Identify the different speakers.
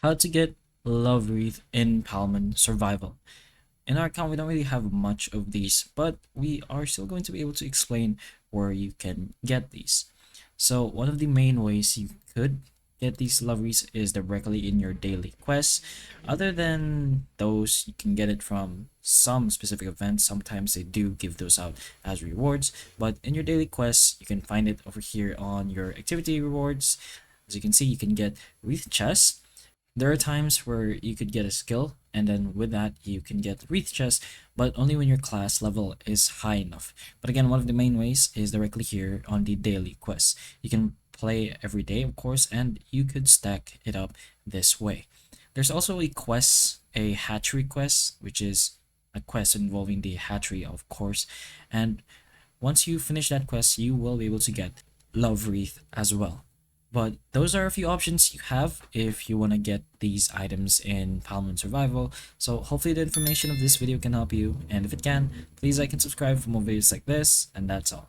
Speaker 1: how to get Love Wreath in Palmon Survival. In our account, we don't really have much of these, but we are still going to be able to explain where you can get these. So one of the main ways you could get these love wreaths is directly in your daily quests. Other than those, you can get it from some specific events. Sometimes they do give those out as rewards, but in your daily quests, you can find it over here on your activity rewards. As you can see, you can get wreath chests. There are times where you could get a skill, and then with that you can get wreath chest, but only when your class level is high enough. But again, one of the main ways is directly here on the daily quests. You can play every day, of course, and you could stack it up this way. There's also a hatchery quest, which is a quest involving the hatchery, of course. And once you finish that quest, you will be able to get Love Wreath as well. But those are a few options you have if you want to get these items in Palmon Survival. So hopefully the information of this video can help you, and if it can, please like and subscribe for more videos like this, and that's all.